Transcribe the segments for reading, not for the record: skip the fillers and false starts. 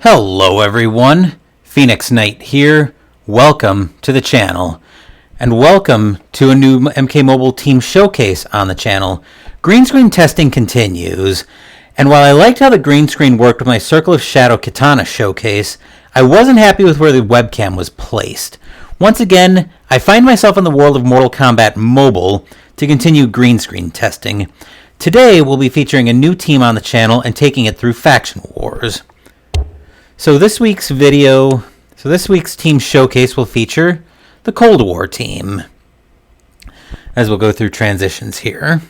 Hello everyone, Phoenix Knight here. Welcome to the channel. And welcome to a new MK Mobile team showcase on the channel. Green screen testing continues. And while I liked how the green screen worked with my Circle of Shadow Katana showcase, I wasn't happy with where the webcam was placed. Once again, I find myself in the world of Mortal Kombat Mobile to continue green screen testing. Today we'll be featuring a new team on the channel and taking it through faction wars. So this week's team showcase will feature the Kold War team, as we'll go through transitions here.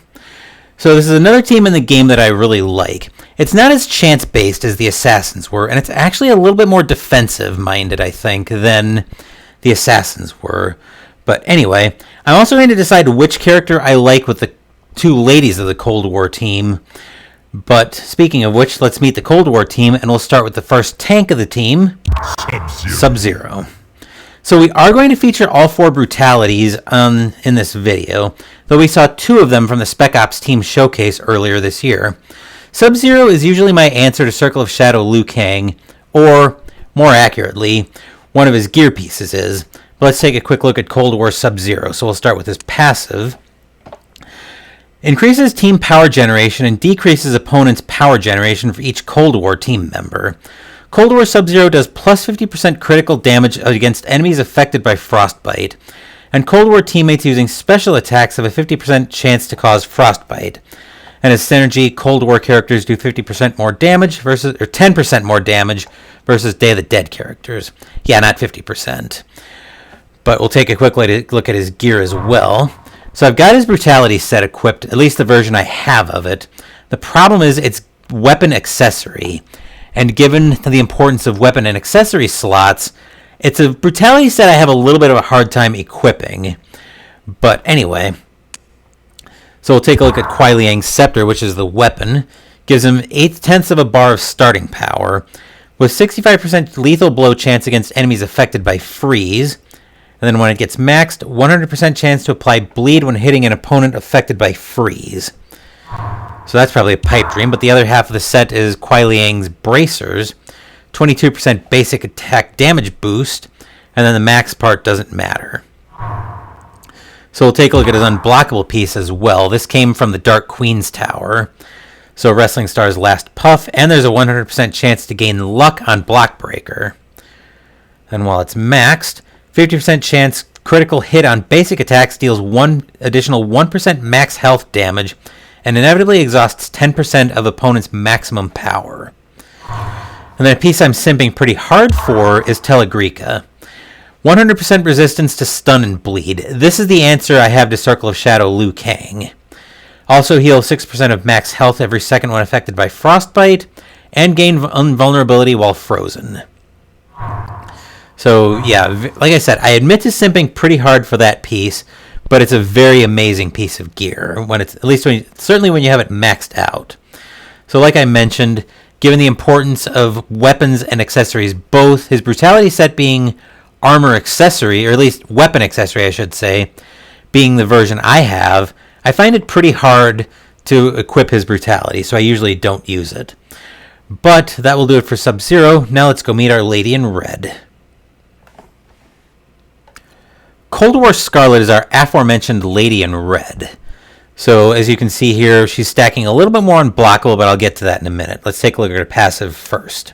So this is another team in the game that I really like. It's not as chance-based as the Assassins were, and it's actually a little bit more defensive-minded, I think, than the Assassins were. But anyway, I'm also going to decide which character I like with the two ladies of the Kold War team. But speaking of which, let's meet the Kold War team, and we'll start with the first tank of the team, Sub-Zero. So we are going to feature all four brutalities in this video, though we saw two of them from the Spec Ops team showcase earlier this year. Sub-Zero is usually my answer to Circle of Shadow Liu Kang, or, more accurately, one of his gear pieces is. But let's take a quick look at Kold War Sub-Zero. So we'll start with his passive. Increases team power generation and decreases opponent's power generation for each Kold War team member. Kold War Sub-Zero does plus 50% critical damage against enemies affected by frostbite, and Kold War teammates using special attacks have a 50% chance to cause frostbite. And as synergy, Kold War characters do 50% more damage versus, or 10% more damage versus Day of the Dead characters. Yeah, not 50%. But we'll take a quick look at his gear as well. So I've got his brutality set equipped, at least the version I have of it. The problem is it's weapon accessory. And given the importance of weapon and accessory slots, it's a brutality set I have a little bit of a hard time equipping. But anyway, so we'll take a look at Kuai Liang's Scepter, which is the weapon. Gives him 8/10 of a bar of starting power, with 65% lethal blow chance against enemies affected by freeze. And then when it gets maxed, 100% chance to apply bleed when hitting an opponent affected by freeze. So that's probably a pipe dream, but the other half of the set is Kuai Liang's Bracers, 22% basic attack damage boost, and then the max part doesn't matter. So we'll take a look at his unblockable piece as well. This came from the Dark Queen's Tower. So Wrestling Star's Last Puff, and there's a 100% chance to gain luck on Block Breaker. And while it's maxed, 50% chance critical hit on basic attacks deals one additional 1% max health damage and inevitably exhausts 10% of opponent's maximum power. And then a piece I'm simping pretty hard for is Telegrica. 100% resistance to stun and bleed. This is the answer I have to Circle of Shadow Liu Kang. Also heal 6% of max health every second when affected by frostbite, and gain invulnerability while frozen. So yeah, like I said, I admit to simping pretty hard for that piece, but it's a very amazing piece of gear when it's certainly when you have it maxed out. So like I mentioned, given the importance of weapons and accessories, both his brutality set being armor accessory, or at least weapon accessory I should say, being the version I have, I find it pretty hard to equip his brutality, so I usually don't use it. But that will do it for Sub-Zero. Now let's go meet our lady in red. Kold War Scarlet is our aforementioned lady in red. So as you can see here, she's stacking a little bit more unblockable, but I'll get to that in a minute. Let's take a look at her passive first.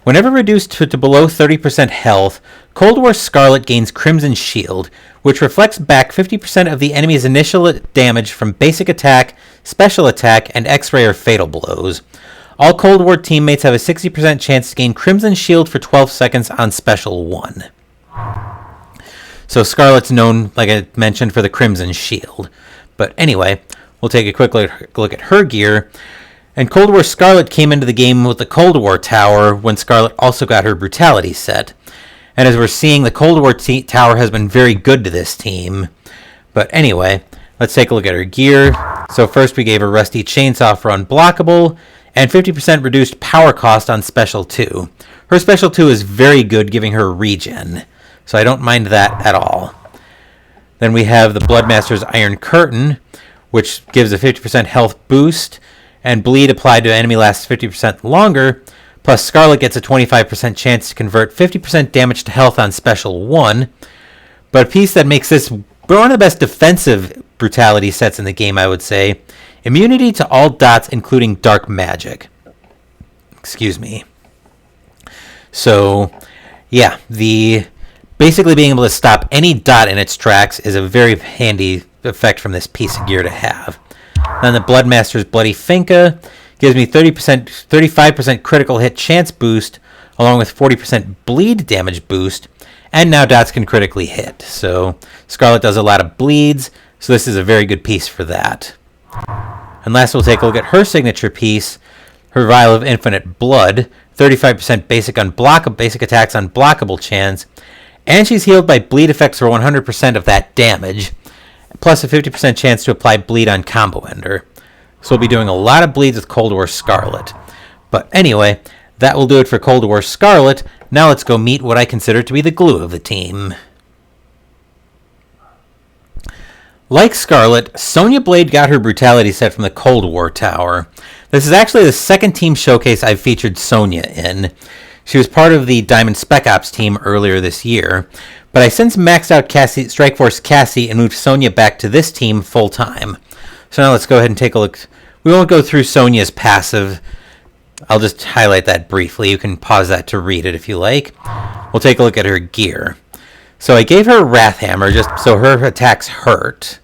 Whenever reduced to below 30% health, Kold War Scarlet gains Crimson Shield, which reflects back 50% of the enemy's initial damage from basic attack, special attack, and X-ray or fatal blows. All Kold War teammates have a 60% chance to gain Crimson Shield for 12 seconds on Special 1. So Scarlet's known, like I mentioned, for the Crimson Shield. But anyway, we'll take a quick look at her gear. And Kold War Scarlet came into the game with the Kold War Tower when Scarlet also got her Brutality set. And as we're seeing, the Kold War Tower has been very good to this team. But anyway, let's take a look at her gear. So first we gave her Rusty Chainsaw for unblockable, and 50% reduced power cost on Special 2. Her Special 2 is very good, giving her regen. So I don't mind that at all. Then we have the Bloodmaster's Iron Curtain, which gives a 50% health boost, and bleed applied to enemy lasts 50% longer, Plus, Scarlet gets a 25% chance to convert 50% damage to health on Special 1. But a piece that makes this one of the best defensive brutality sets in the game, I would say. Immunity to all dots, including dark magic. Excuse me. So, yeah, basically being able to stop any dot in its tracks is a very handy effect from this piece of gear to have. Then the Bloodmaster's Bloody Finka gives me 35% critical hit chance boost, along with 40% bleed damage boost, and now dots can critically hit. So Scarlet does a lot of bleeds, so this is a very good piece for that. And last we'll take a look at her signature piece, her Vial of Infinite Blood, 35% basic attacks unblockable chance, and she's healed by bleed effects for 100% of that damage, plus a 50% chance to apply bleed on combo ender. So we'll be doing a lot of bleeds with Kold War Scarlet. But anyway, that will do it for Kold War Scarlet. Now let's go meet what I consider to be the glue of the team. Like Scarlet, Sonya Blade got her brutality set from the Kold War Tower. This is actually the second team showcase I've featured Sonya in. She was part of the Diamond Spec Ops team earlier this year, but I since maxed out Strikeforce Cassie and moved Sonya back to this team full time. So now let's go ahead and take a look. We won't go through Sonya's passive. I'll just highlight that briefly. You can pause that to read it if you like. We'll take a look at her gear. So I gave her a Wrath Hammer just so her attacks hurt.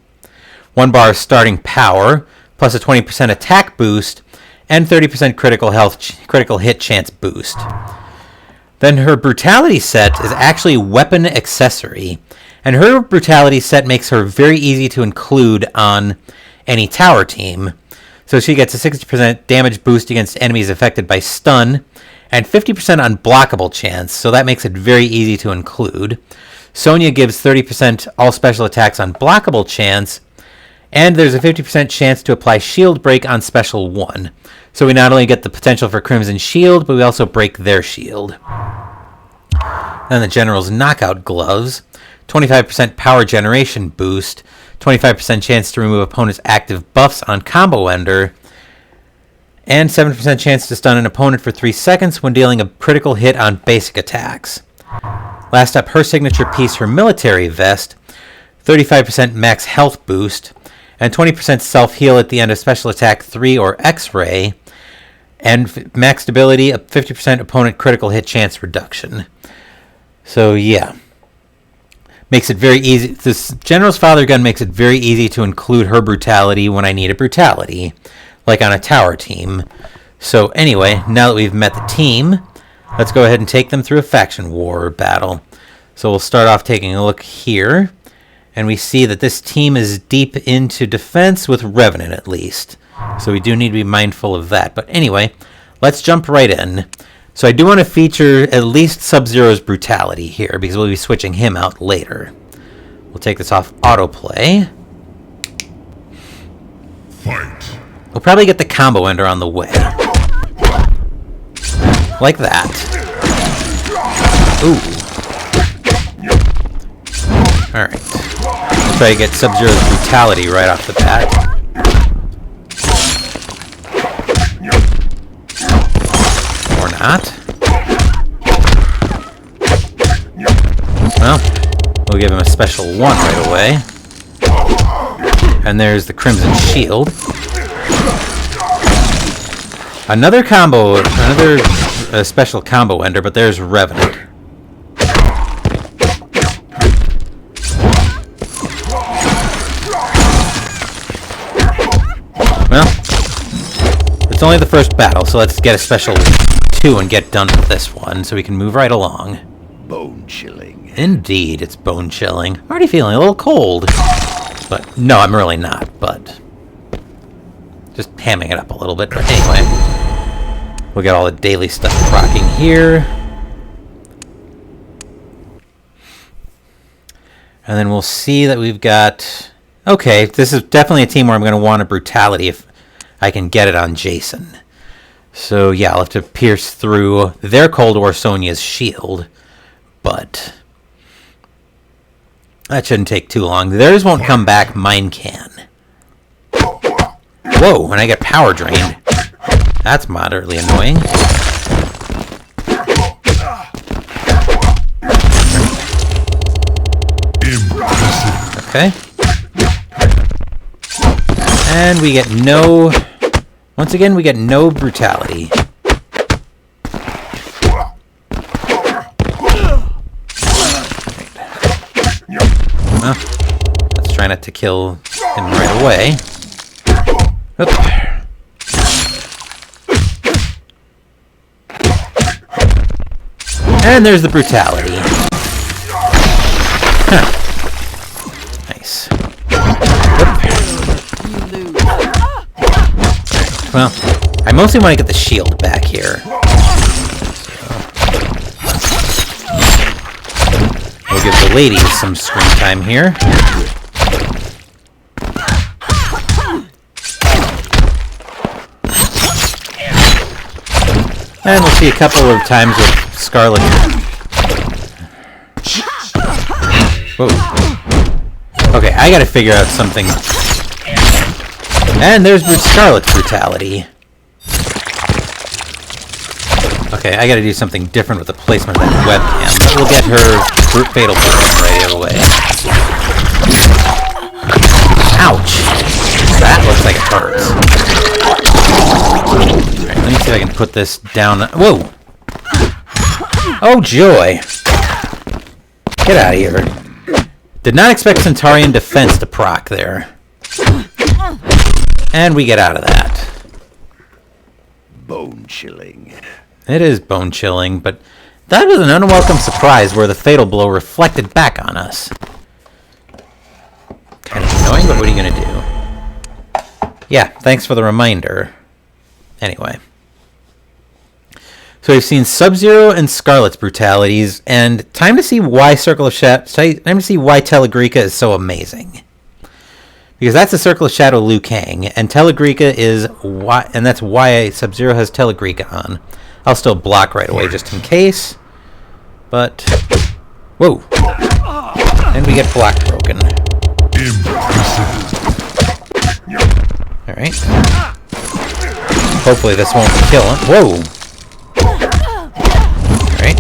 1 bar of starting power, plus a 20% attack boost, and 30% critical hit chance boost. Then her brutality set is actually weapon accessory, and her brutality set makes her very easy to include on any tower team. So she gets a 60% damage boost against enemies affected by stun, and 50% unblockable chance, so that makes it very easy to include. Sonya gives 30% all special attacks unblockable chance, and there's a 50% chance to apply shield break on Special 1. So we not only get the potential for Crimson Shield, but we also break their shield. Then the General's Knockout Gloves, 25% power generation boost, 25% chance to remove opponent's active buffs on combo ender, and 7% chance to stun an opponent for 3 seconds when dealing a critical hit on basic attacks. Last up, her signature piece, her Military Vest, 35% max health boost, and 20% self-heal at the end of Special Attack 3 or X-Ray, and maxed ability, a 50% opponent critical hit chance reduction. So yeah, makes it very easy. This General's Father Gun makes it very easy to include her brutality when I need a brutality, like on a tower team. So anyway, now that we've met the team, let's go ahead and take them through a faction war battle. So we'll start off taking a look here, and we see that this team is deep into defense with Revenant at least. So we do need to be mindful of that. But anyway, let's jump right in. So I do want to feature at least Sub-Zero's brutality here, because we'll be switching him out later. We'll take this off autoplay. Fight. We'll probably get the combo ender on the way. Like that. Ooh. Alright. Let's try to get Sub-Zero's brutality right off the bat. Or not. Well, we'll give him a special 1 right away. And there's the Crimson Shield. Another special combo ender, but there's Revenant. Well, it's only the first battle, so let's get a special 2 and get done with this one, so we can move right along. Bone chilling. Indeed, it's bone chilling. I'm already feeling a little cold. But, no, I'm really not, but just hamming it up a little bit. But anyway, we'll get all the daily stuff rocking here. And then we'll see that we've got... Okay, this is definitely a team where I'm going to want a brutality if I can get it on Jason. So yeah, I'll have to pierce through their Kold War Sonya's shield. But that shouldn't take too long. Theirs won't come back, mine can. Whoa, and I get power drained. That's moderately annoying. Okay. And we get no... Once again, we get no brutality. Well, let's try not to kill him right away. Oop. And there's the brutality. Huh. Nice. Well, I mostly want to get the shield back here. We'll give the ladies some screen time here. And we'll see a couple of times with Scarlet. Whoa. Okay, I gotta figure out something. And there's Scarlet's brutality. Okay, I gotta do something different with the placement of that webcam. But we'll get her fatal blow right away. Ouch! That looks like it hurts. Alright, let me see if I can put this down. Whoa! Oh, joy! Get out of here. Did not expect Centaurian defense to proc there. And we get out of that. Bone chilling. It is bone chilling, but that was an unwelcome surprise where the fatal blow reflected back on us. Kind of annoying, but what are you going to do? Yeah, thanks for the reminder. Anyway. So we've seen Sub-Zero and Scarlet's brutalities, and time to see why Circle of Shadow. Time to see why Telegrica is so amazing. Because that's the Circle of Shadow Liu Kang, and Telegrica is why, and that's why Sub-Zero has Telegrica on. I'll still block right away just in case, but whoa, and we get block broken. All right. Hopefully this won't kill him. Whoa. Alright.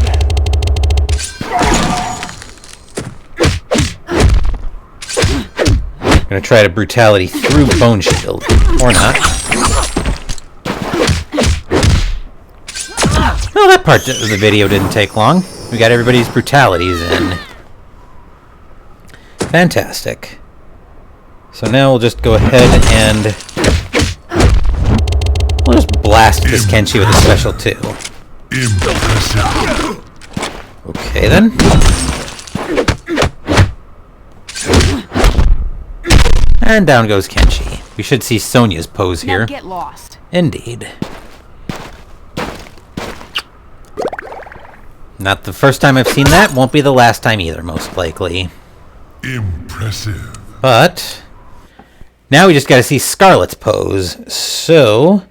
I'm gonna try to brutality through Bone Shield. Or not. Well, that part of the video didn't take long. We got everybody's brutalities in. Fantastic. So now we'll just go ahead and we'll just blast this Kenshi with a special 2. Okay then. And down goes Kenshi. We should see Sonya's pose here. Now get lost. Indeed. Not the first time I've seen that. Won't be the last time either, most likely. Impressive. But now we just got to see Scarlet's pose. So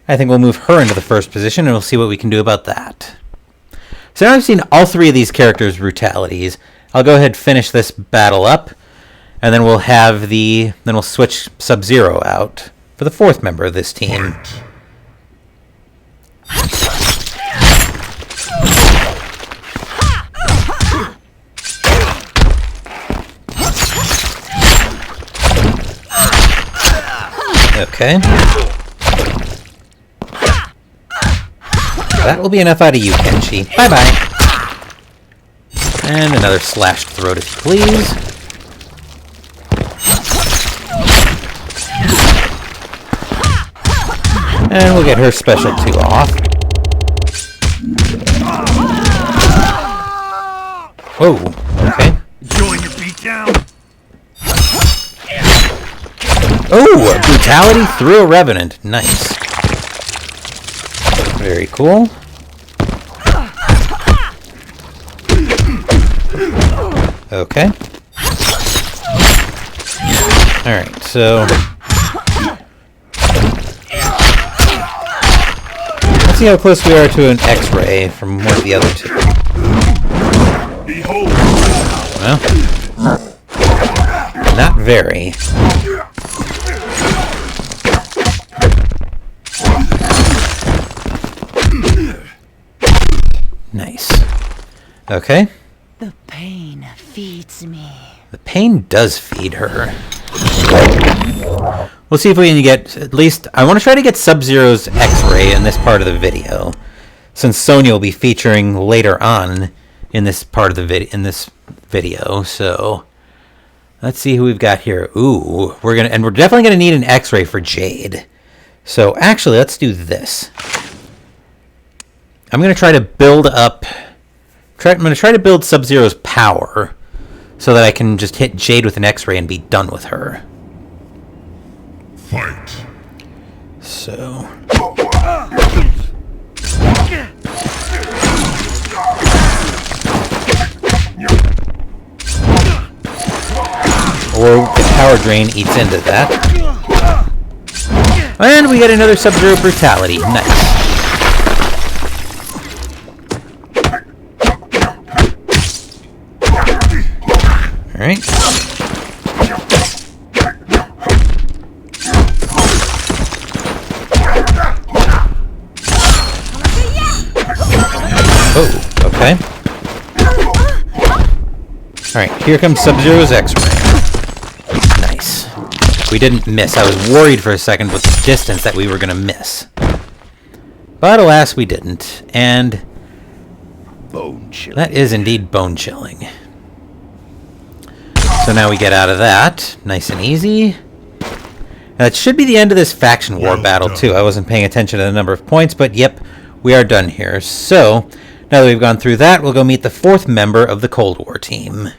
I think we'll move her into the first position, and we'll see what we can do about that. So now I've seen all 3 of these characters' brutalities. I'll go ahead and finish this battle up, and then we'll have then we'll switch Sub-Zero out for the 4th member of this team. Okay. That will be enough out of you, Kenshi. Bye-bye. And another slashed throat, if you please. And we'll get her special 2 off. Whoa, okay. Enjoying your beatdown? Oh, brutality through a Revenant. Nice. Very cool. Okay. Alright, so let's see how close we are to an X-ray from one of the other 2. Well, not very. Nice. Okay. The pain feeds me. The pain does feed her. We'll see if we can get at least... I want to try to get Sub-Zero's X-Ray in this part of the video, since Sonya will be featuring later on in this part of the video. So let's see who we've got here. Ooh, we're definitely gonna need an X-Ray for Jade. So actually, let's do this. I'm gonna try to build up. I'm gonna try to build Sub-Zero's power, so that I can just hit Jade with an X-Ray and be done with her. Fight. So. Or the power drain eats into that. And we get another Sub-Zero Brutality. Nice. Alright. Oh, okay. Alright, here comes Sub-Zero's X-Ray. Nice. We didn't miss. I was worried for a second with the distance that we were going to miss. But alas, we didn't. And Bone chilling. that is indeed bone-chilling. So now we get out of that. Nice and easy. Now it should be the end of this faction war battle, too. I wasn't paying attention to the number of points, but yep, we are done here. So, now that we've gone through that, we'll go meet the 4th member of the Cold War team.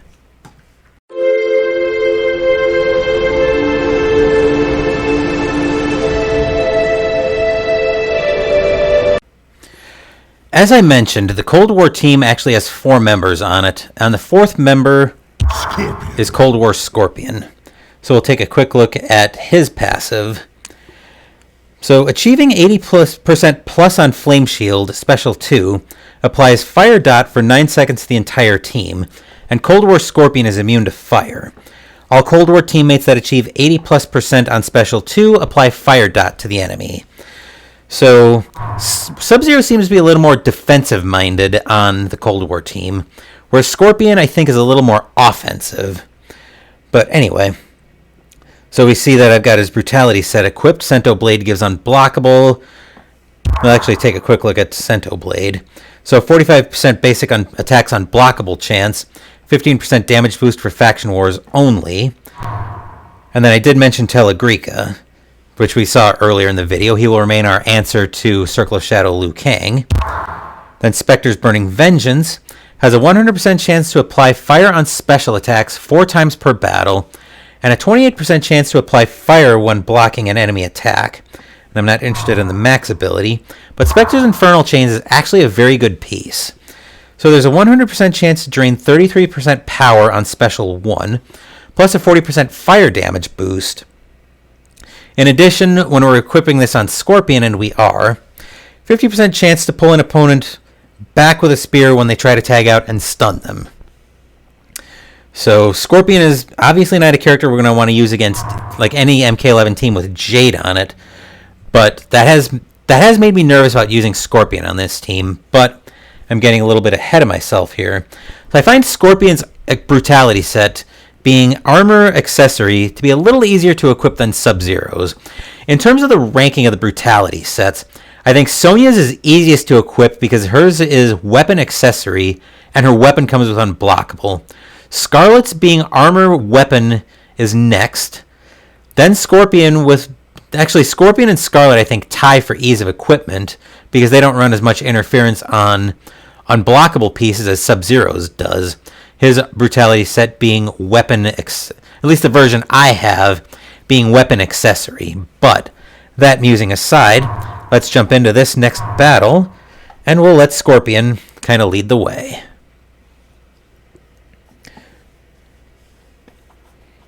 As I mentioned, the Cold War team actually has 4 members on it, and the 4th member is Cold War Scorpion. So we'll take a quick look at his passive. So achieving 80% plus on Flame Shield, Special 2, applies Fire Dot for 9 seconds to the entire team, and Cold War Scorpion is immune to fire. All Cold War teammates that achieve 80+% on Special 2 apply Fire Dot to the enemy. So, Sub-Zero seems to be a little more defensive-minded on the Cold War team, whereas Scorpion, I think, is a little more offensive. But anyway, so we see that I've got his Brutality set equipped. Sento Blade gives unblockable. We'll actually take a quick look at Sento Blade. So 45% basic attacks unblockable chance, 15% damage boost for faction wars only. And then I did mention Telegrica, which we saw earlier in the video. He will remain our answer to Circle of Shadow Liu Kang. Then Spectre's Burning Vengeance has a 100% chance to apply fire on special attacks 4 times per battle, and a 28% chance to apply fire when blocking an enemy attack. And I'm not interested in the max ability, but Spectre's Infernal Chains is actually a very good piece. So there's a 100% chance to drain 33% power on Special 1, plus a 40% fire damage boost. In addition, when we're equipping this on Scorpion, and we are, 50% chance to pull an opponent back with a spear when they try to tag out and stun them. So Scorpion is obviously not a character we're going to want to use against like any MK11 team with Jade on it, but that has made me nervous about using Scorpion on this team, but I'm getting a little bit ahead of myself here. So I find Scorpion's Brutality set being armor accessory to be a little easier to equip than Sub-Zero's. In terms of the ranking of the Brutality sets, I think Sonya's is easiest to equip because hers is weapon accessory and her weapon comes with unblockable. Scarlet's being armor weapon is next. Then Scorpion Scorpion and Scarlet I think tie for ease of equipment because they don't run as much interference on unblockable pieces as Sub-Zero's does. His Brutality set being weapon, at least the version I have, being weapon accessory. But that musing aside, let's jump into this next battle, and we'll let Scorpion kind of lead the way.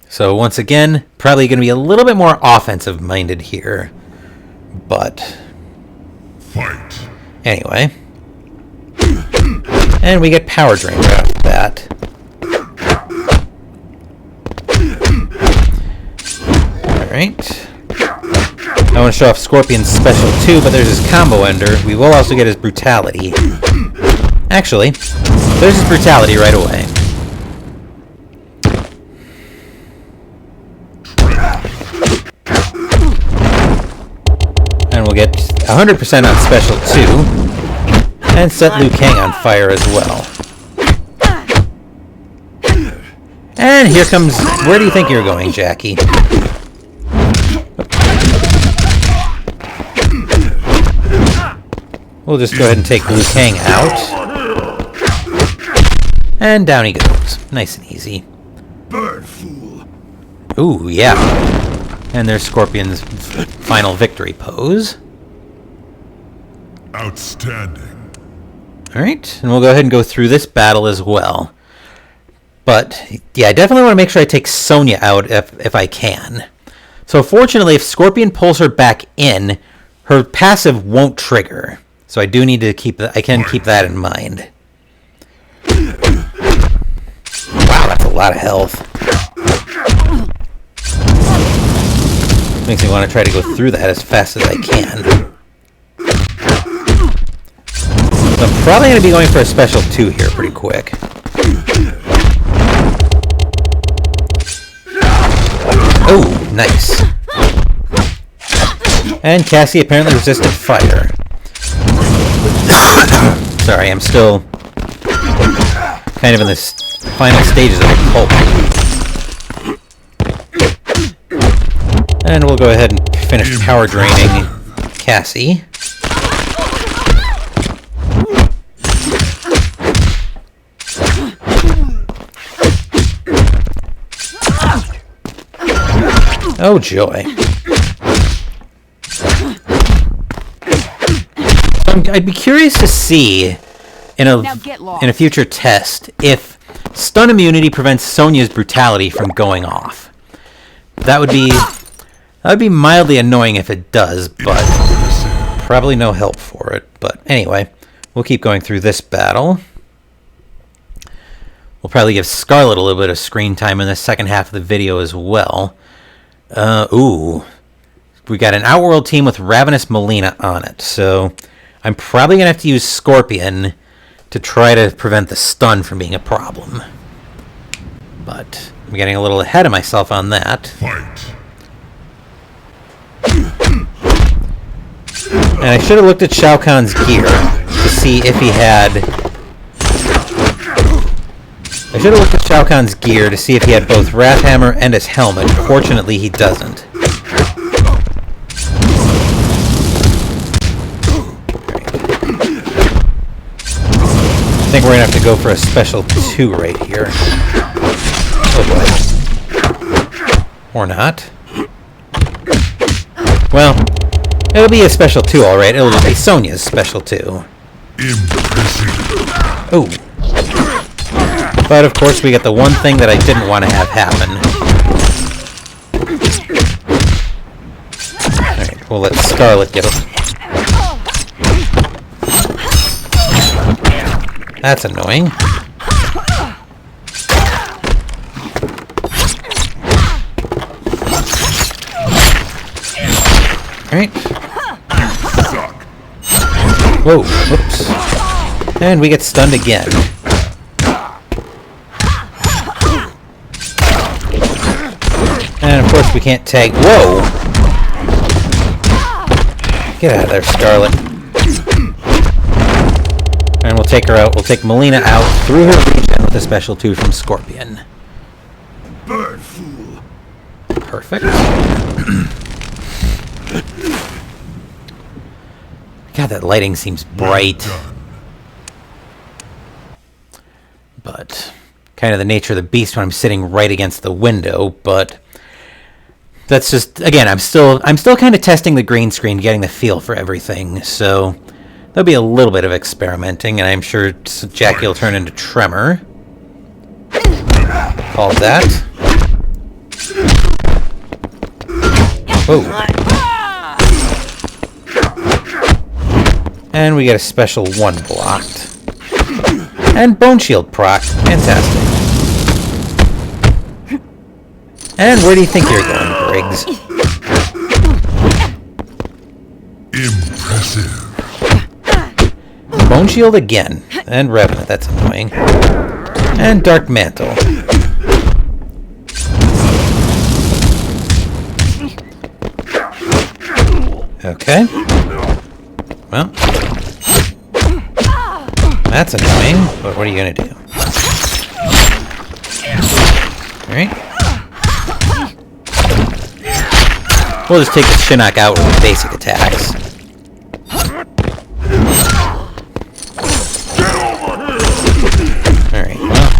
So once again, probably going to be a little bit more offensive-minded here, but Fight. Anyway. And we get Power Drain right off the bat. Alright. I want to show off Scorpion's special too, but there's his combo ender. We will also get his Brutality. Actually, There's his brutality right away. And we'll get 100% on special 2. And set Liu Kang on fire as well. And here comes... Where do you think you're going, Jackie? We'll just go ahead and take Liu Kang out. And down he goes. Nice and easy. Bird fool. Ooh, yeah. And there's Scorpion's final victory pose. Outstanding. Alright, and we'll go ahead and go through this battle as well. But, yeah, I definitely want to make sure I take Sonya out if I can. So, fortunately, if Scorpion pulls her back in, her passive won't trigger. So I do need to keep that. I can keep that in mind. Wow, that's a lot of health. Makes me want to try to go through that as fast as I can. So I'm probably going to be going for a special 2 here pretty quick. Oh, nice. And Cassie apparently resisted fire. Sorry, I'm still kind of in the final stages of a pulp. And we'll go ahead and finish power draining Cassie. Oh joy. I'd be curious to see in a future test if stun immunity prevents Sonya's brutality from going off. That would be mildly annoying if it does, but probably no help for it. But anyway, we'll keep going through this battle. We'll probably give Scarlet a little bit of screen time in the second half of the video as well. Ooh. We got an Outworld team with Ravenous Melina on it, so I'm probably going to have to use Scorpion to try to prevent the stun from being a problem. But I'm getting a little ahead of myself on that. Fight. And I should have looked at Shao Kahn's gear to see if he had... I should have looked at Shao Kahn's gear to see if he had both Wrath Hammer and his helmet. Fortunately, he doesn't. I think we're going to have to go for a special 2 right here. Oh boy. Or not. Well, it'll be a special 2, alright. It'll be Sonya's special 2. Ooh. But of course we get the one thing that I didn't want to have happen. Alright, we'll let Scarlet get it. That's annoying. Alright. Whoa, whoops. And we get stunned again. And of course we can't tag. Whoa! Get out of there, Scarlet. And we'll take her out. We'll take Melina out through her regen with a special 2 from Scorpion. Bird fool. Perfect. God, that lighting seems bright. But kind of the nature of the beast when I'm sitting right against the window, but that's just, again, I'm still kind of testing the green screen, getting the feel for everything, so there'll be a little bit of experimenting, and I'm sure Jackie will turn into Tremor. Call that. Whoa. And we get a special 1 blocked. And Bone Shield proc. Fantastic. And where do you think you're going, Briggs? Bone Shield again. And Revenant, that's annoying. And Dark Mantle. Okay. Well. That's annoying, but what are you gonna do? Alright. We'll just take the Shinnok out with basic attacks. Alright, well.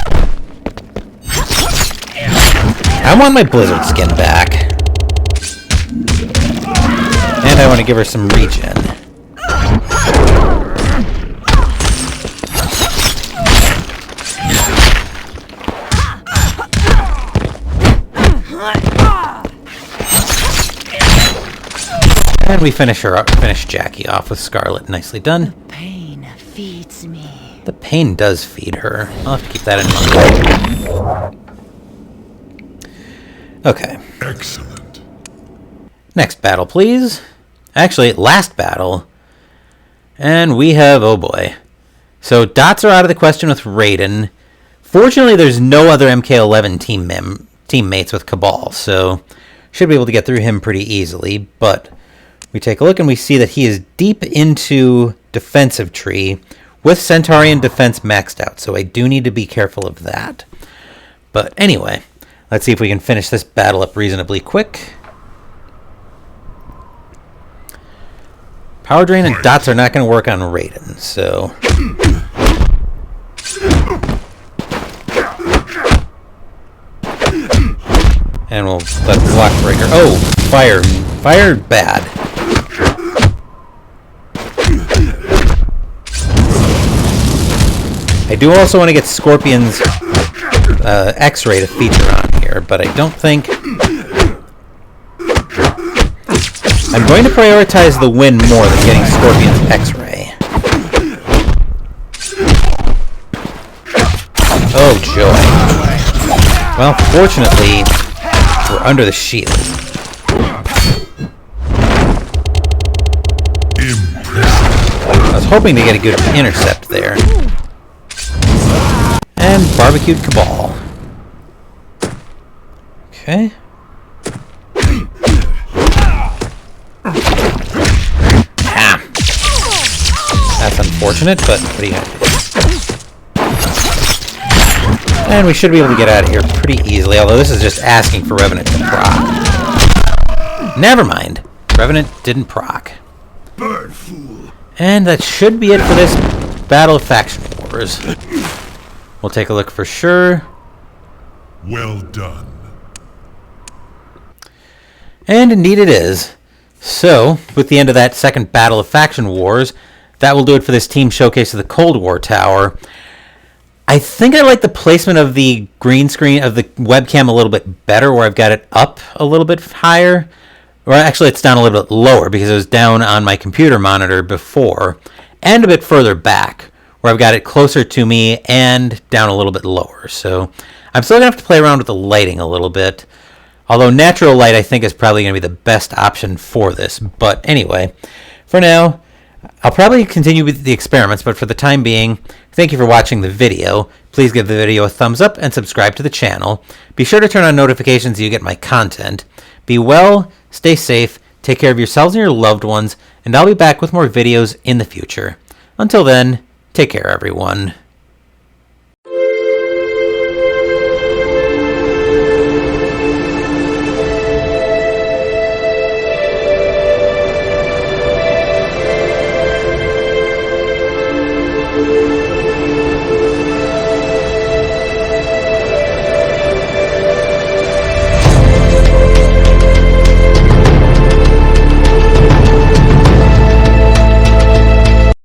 I want my Blizzard skin back. And I want to give her some regen. And we finish Jackie off with Scarlet. Nicely done. Pain feeds me. The pain does feed her. I'll have to keep that in mind. Okay. Excellent. Next battle, please. Actually, last battle. And we have, oh boy. So dots are out of the question with Raiden. Fortunately, there's no other MK11 teammates with Cabal, so should be able to get through him pretty easily. But we take a look and we see that he is deep into defensive tree with Centaurian defense maxed out, so I do need to be careful of that. But anyway, let's see if we can finish this battle up reasonably quick. Power Drain and dots are not going to work on Raiden, so... And we'll let Block Breaker... Oh! Fire! Fire bad. I do also want to get Scorpion's X-Ray to feature on here, but I don't think... I'm going to prioritize the win more than getting Scorpion's X-Ray. Oh, joy. Well, fortunately, we're under the shield. I was hoping to get a good intercept there. And barbecued Cabal. Okay. That's unfortunate, but what are you gonna do? And we should be able to get out of here pretty easily, although this is just asking for Revenant to proc. Never mind. Revenant didn't proc. Bird fool. And that should be it for this Battle of Faction Wars. We'll take a look for sure. Well done. And indeed it is. So, with the end of that second Battle of Faction Wars, that will do it for this team showcase of the Cold War Tower. I think I like the placement of the green screen, of the webcam a little bit better, where I've got it up a little bit higher. Or actually, it's down a little bit lower, because it was down on my computer monitor before. And a bit further back, where I've got it closer to me and down a little bit lower. So, I'm still going to have to play around with the lighting a little bit. Although natural light, I think, is probably going to be the best option for this. But anyway, for now, I'll probably continue with the experiments, but for the time being, thank you for watching the video. Please give the video a thumbs up and subscribe to the channel. Be sure to turn on notifications so you get my content. Be well, stay safe, take care of yourselves and your loved ones, and I'll be back with more videos in the future. Until then, take care, everyone.